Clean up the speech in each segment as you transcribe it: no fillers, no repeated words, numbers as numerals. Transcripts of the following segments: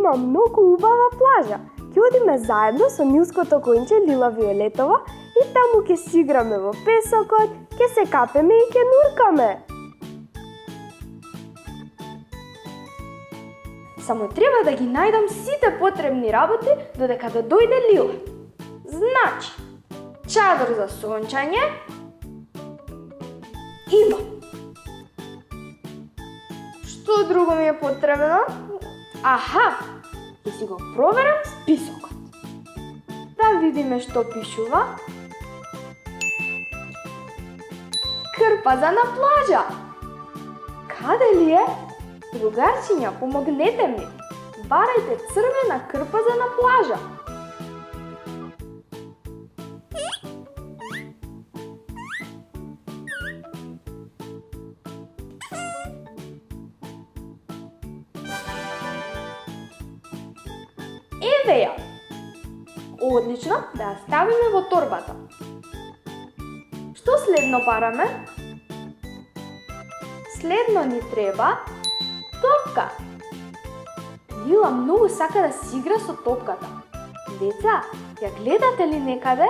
има многу убава плажа. Ќе одиме заедно со милското коњче Лила Виолетова и таму ќе си играме во песокот, ќе се капеме и ќе нуркаме. Само треба да ги најдам сите потребни работи додека да дојде Лила. Значи, чадор за сончање има. Што друго ми е потребно? Аха, ќе си го проверам списокот. Да видиме што пишува. Крпа за на плажа. Каде ли е? Другарчиња, помогнете ми. Барајте црвена крпа за на плажа. Еве ја! Одлично, да ја ставиме во торбата. Што следно бараме? Следно ни треба топка. Лила многу сака да си игра со топката. Деца, ја гледате ли некаде?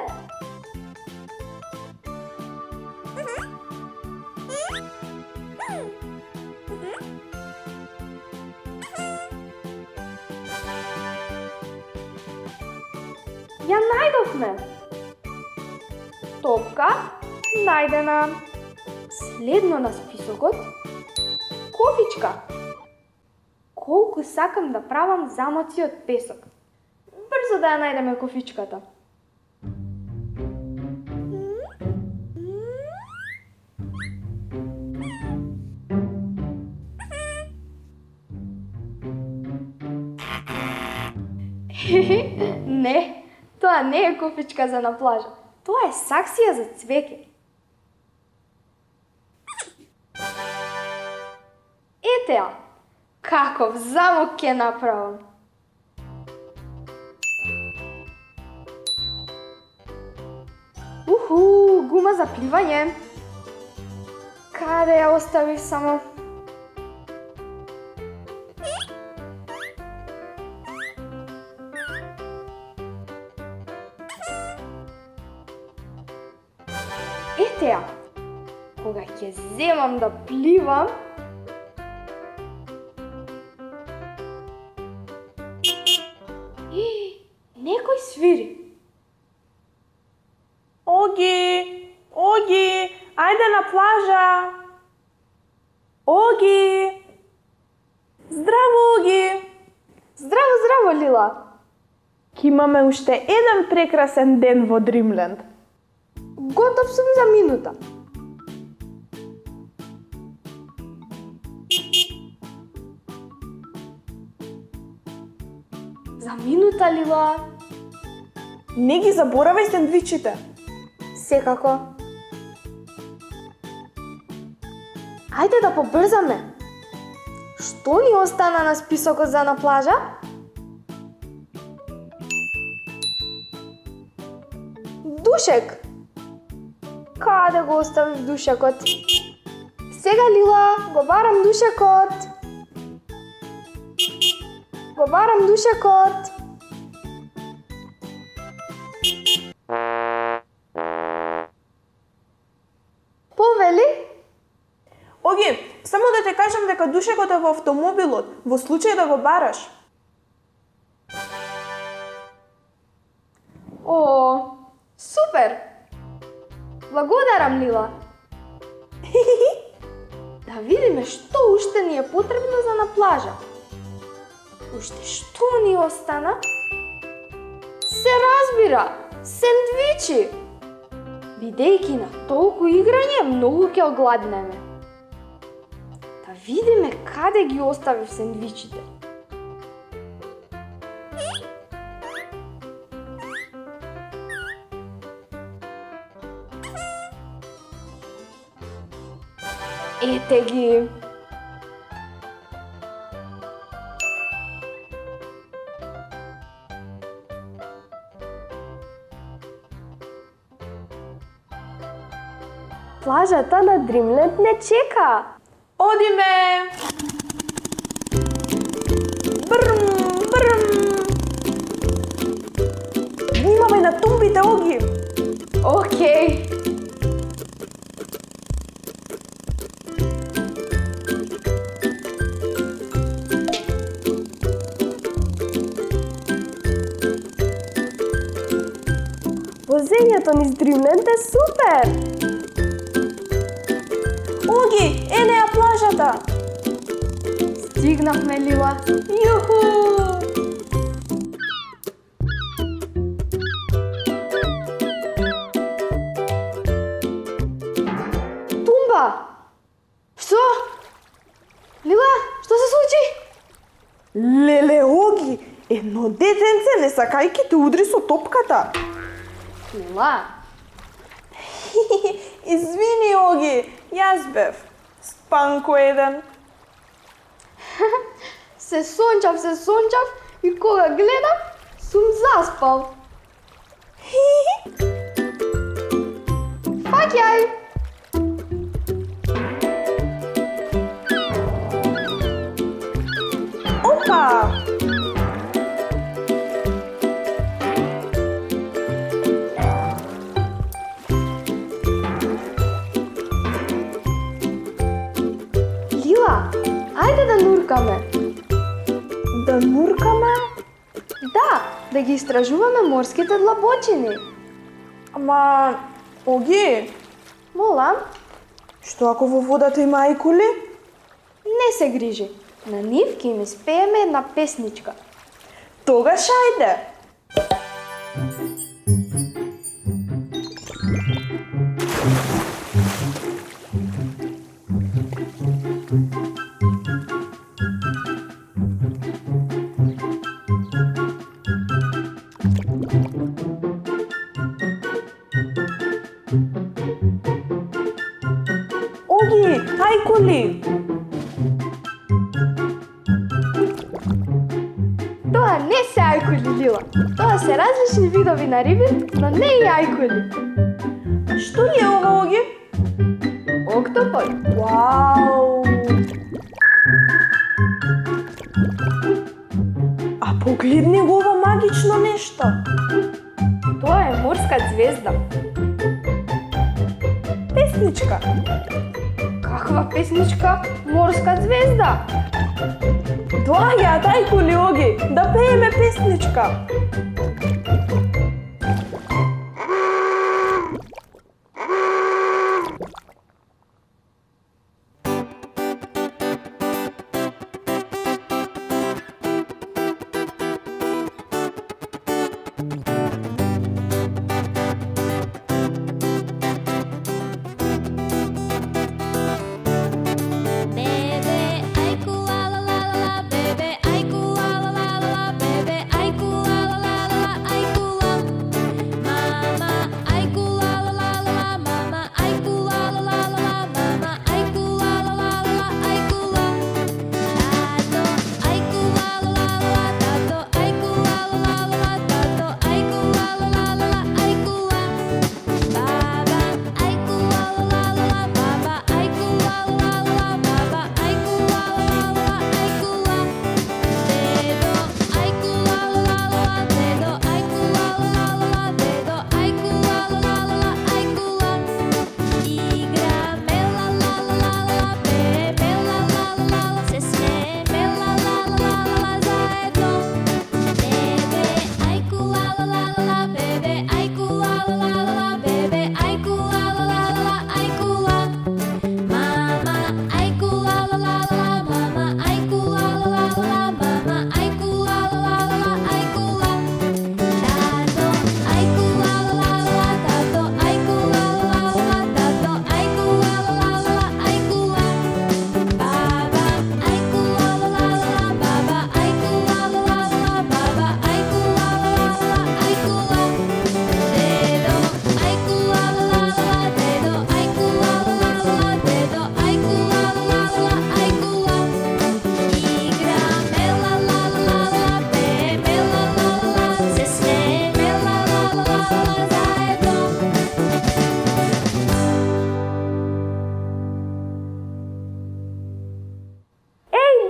Ја најдовме. Топка најдена. Следно на списокот кофичка. Колку сакам да правам замоци од песок. Брзо да ја најдеме кофичката. Не, тоа не е кофичка за на плажа. Тоа е саксија за цвеќе. Ете ја, каков замок ќе направам. Гума за пливање. Каде ја оставив само? Ете ја, кога ќе земам да пливам, некој свири. Оги, ајде на плажа. Оги. Здраво, Оги. Здраво, Лила. Ки имаме уште еден прекрасен ден во Дримленд. Готов сум за минута. За минута, Лила. Не ги заборавај сендвичите. Секако. Ајде да побрзаме. Што ни остана на списокот за на плажа? Душек. Каде го оставив душекот? Сега, Лила, го барам душекот. Повели? Оги, само да те кажам дека душекот е во автомобилот, во случај да го бараш. О, супер! Благодарам, Лила. Да видиме што уште ни е потребно за на плажа. Уште што ни остана? Се разбира, сендвичи. Бидејќи на толку играње, многу ќе огладнеме. Да видиме каде ги оставив сендвичите. Ете ги. Плажата на Дримленд не чека. Одиме! Брм, брм. плавај на тумбите, Оги. Окей. Возењето низ Дримленд е супер! Оги, е неа плажата. Стигнахме, Лила. Јуху! Тумба! Што? Лила, што се случи? Леле, Оги, едно детенце не сакајки те удри со топката. Лила, Извини, Оги, јас бев. Спанко еден. се сончав и кога гледам, сум заспал. Фаќај! Опа! Лила, ајде да нуркаме. Да нуркаме? Да ги истражуваме морските длабочини. Ама, Оги, Молам, што ако во водата има ајкули? не се грижи. На нив ќе им испееме една песничка. Тогаш ајде. Оги, ајкули. Тоа не се ајкули, Лила. Тоа се различни видови на риби, но не и ајкули. Што е ова, Оги? Октопод. Вау! А погледни го ова магично нешто. Тоа е морска звезда. Песничка. Каква песничка? Морска звезда. Доаѓаат ајкули, Оги, да пееме песничка.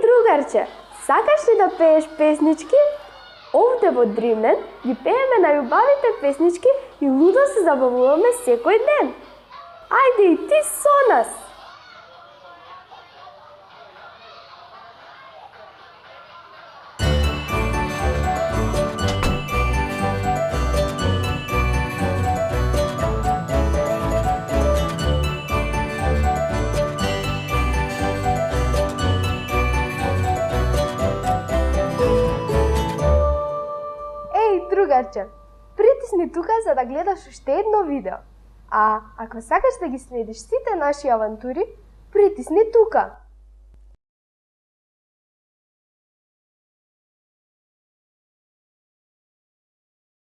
Другарче, сакаш ли да пееш песнички? Овде во Дримленд ги пееме најубавите песнички и лудо се забавуваме секој ден. Ајде и ти со нас! Другарче, притисни тука за да гледаш уште едно видео. А ако сакаш да ги следиш сите наши авантури, притисни тука.